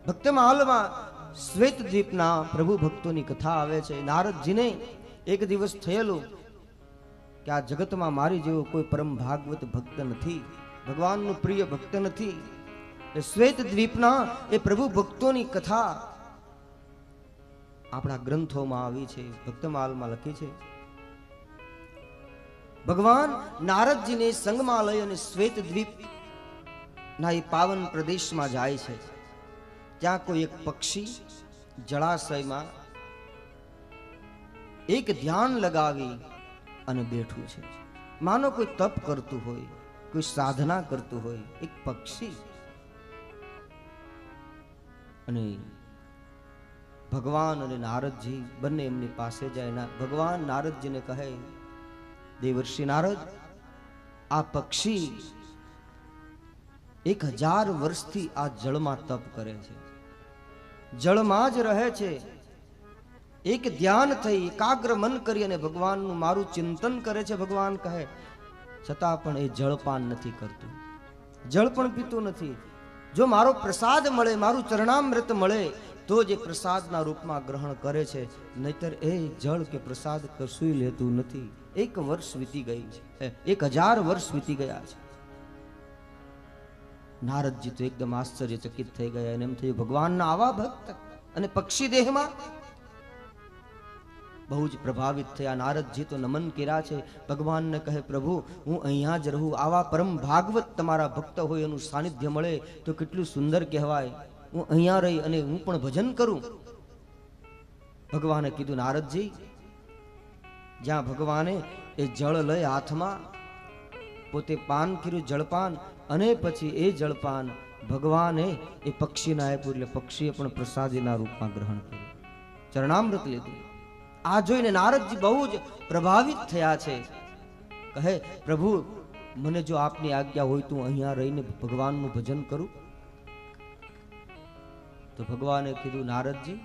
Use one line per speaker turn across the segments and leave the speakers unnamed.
ભક્તમાલમાં શ્વેત દ્વીપના પ્રભુ ભક્તોની કથા આવે છે. નારદજીને એક દિવસ થયેલું કે આ જગતમાં મારી જેવો કોઈ પરમ ભાગવત ભક્ત નથી, ભગવાનનું પ્રિય ભક્ત નથી. શ્વેત દ્વીપના એ પ્રભુ ભક્તોની કથા આપણા ગ્રંથોમાં આવી છે, ભક્તમાલમાં લખી છે. ભગવાન નારદજીને સંગમાં લઈ અને શ્વેત દ્વીપ ના એ પાવન પ્રદેશમાં જાય છે. ત્યાં કોઈ એક પક્ષી જળાશયમાં એક ધ્યાન લગાવી અને બેઠું છે. માનો કોઈ તપ કરતું હોય, કોઈ સાધના કરતું હોય, એક પક્ષી. અને ભગવાન અને નારદજી બંને એમની પાસે જાય. ભગવાન નારદજીને કહે, દેવર્ષિ નારદ, આ પક્ષી 1000 વર્ષથી આ જળમાં તપ કરે છે, જળમાં જ રહે છે. એક ધ્યાન થઈ એકાગ્ર મન કરી અને ભગવાનનું મારું ચિંતન કરે છે. ભગવાન કહે, છતાં પણ એ જળપાન નથી કરતું, જળ પણ પીતું નથી. જો મારો પ્રસાદ મળે, મારું ચરણામૃત મળે તો જ એ પ્રસાદના રૂપમાં ગ્રહણ કરે છે, નહીતર એ જળ કે પ્રસાદ કશું લેતું નથી. 1 વર્ષ વીતી ગઈ છે, 1000 વર્ષ વીતી ગયા છે. નારદજી તો એકદમ આશ્ચર્યચકિત થઈ ગયા અને એમ થયું, ભગવાનના આવા ભક્ત અને પક્ષી દેહમાં. બહુ જ પ્રભાવિત થયા. નારદજી તો નમન કર્યા છે. ભગવાનને કહે, પ્રભુ હું અહીંયા જ રહું, આવા પરમ ભાગવત તમારા ભક્ત હોય એનું સાનિધ્ય મળે તો કેટલું સુંદર કહેવાય. હું અહીંયા રહી અને હું પણ ભજન કરું. ભગવાને કીધું, નારદજી, જ્યાં ભગવાને એ જળ લઈ હાથમાં પોતે પાન કર્યું, જળપાન, અને પછી એ જળપાન ભગવાને એ પક્ષીને આપ્યું, એટલે પક્ષીએ પણ પ્રસાદીના રૂપમાં ગ્રહણ કર્યું, ચરણામૃત લીધું. આ જોઈને નારદજી બહુ જ પ્રભાવિત થયા છે. કહે, પ્રભુ મને જો આપની આજ્ઞા હોય તો અહીંયા રહીને ભગવાનનું ભજન કરું. તો ભગવાને કીધું, નારદજી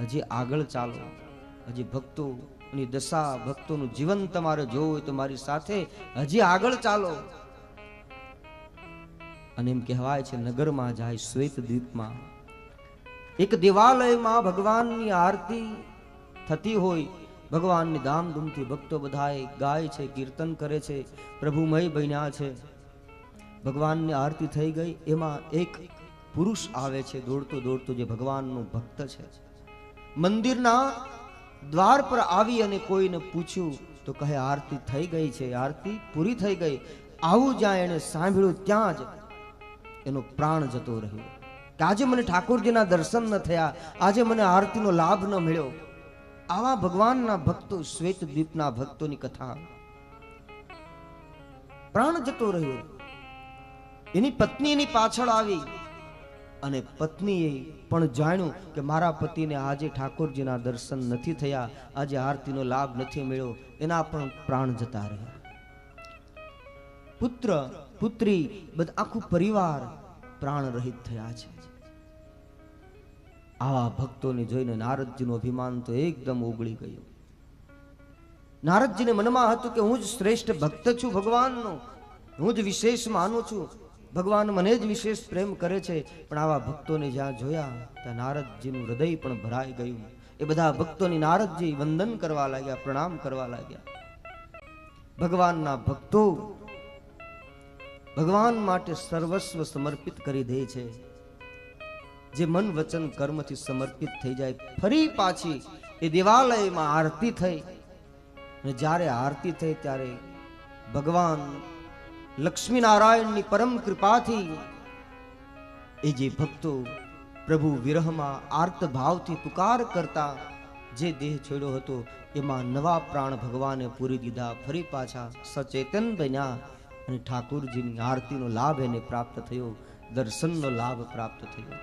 હજી આગળ ચાલો, હજી ભક્તોની દશા, ભક્તોનું જીવન તમારે જોવું હોય તો મારી સાથે હજી આગળ ચાલો. અને એમ કહેવાય છે, નગરમાં જાય, શ્વેત દ્વીપમાં એક દેવાલયમાં ભગવાનની આરતી થતી હોય. ભગવાનની ધામધૂમથી ભક્તો બધાએ ગાય છે, કીર્તન કરે છે, પ્રભુમય બન્યા છે. ભગવાનની આરતી થઈ ગઈ. એમાં એક પુરુષ આવે છે દોડતો દોડતો, જે ભગવાનનો ભક્ત છે. મંદિરના દ્વાર પર આવી અને કોઈને પૂછ્યું તો કહે, આરતી થઈ ગઈ છે, આરતી પૂરી થઈ ગઈ. આવું જ્યાં એને સાંભળ્યું ત્યાં જ એનો પ્રાણ જતો રહ્યો. કે આજે મને ઠાકોરજીના દર્શન ન થયા, આજે મને આરતીનો લાભ ન મળ્યો. આવા ભગવાનના ભક્તો, શ્વેત દ્વીપના ભક્તોની કથા. પ્રાણ જતો રહ્યો. એની પત્ની એની પાછળ આવી અને પત્નીએ પણ જાણ્યું કે મારા પતિને આજે ઠાકોરજીના દર્શન નથી થયા, આજે આરતીનો લાભ નથી મળ્યો. એના પણ પ્રાણ જતા રહ્યા. પુત્ર પુત્રી બધા આખું પરિવાર પ્રાણ રહિત થયા છે. આવા ભક્તોને જોઈને નારદજીનું અભિમાન તો એકદમ ઓગળી ગયું. નારદજીને મનમાં હતું કે હું જ શ્રેષ્ઠ ભક્ત છું ભગવાનનો, હું જ વિશેષ માનું છું, ભગવાન મને જ વિશેષ પ્રેમ કરે છે. પણ આવા ભક્તોને જ્યાં જોયા ત્યાં નારદજીનું હૃદય પણ ભરાઈ ગયું. એ બધા ભક્તોની નારદજી વંદન કરવા લાગ્યા, પ્રણામ કરવા લાગ્યા. ભગવાનના ભક્તો ભગવાન માટે સર્વસ્વ સમર્પિત કરી દે છે. જે મન વચન કર્મથી સમર્પિત થઈ જાય. ફરી પાછી એ દેવાલયમાં આરતી થઈ. અને જ્યારે આરતી થઈ ત્યારે ભગવાન લક્ષ્મી નારાયણની પરમ કૃપાથી એ જે ભક્તો પ્રભુ વિરહમાં આર્ત ભાવથી પુકાર કરતા જે દેહ છોડ્યો હતો એમાં નવા પ્રાણ ભગવાને પૂરી દીધા. ફરી પાછા સચેતન બન્યા અને ઠાકોરજીની આરતીનો લાભ એને પ્રાપ્ત થયો, દર્શનનો લાભ પ્રાપ્ત થયો.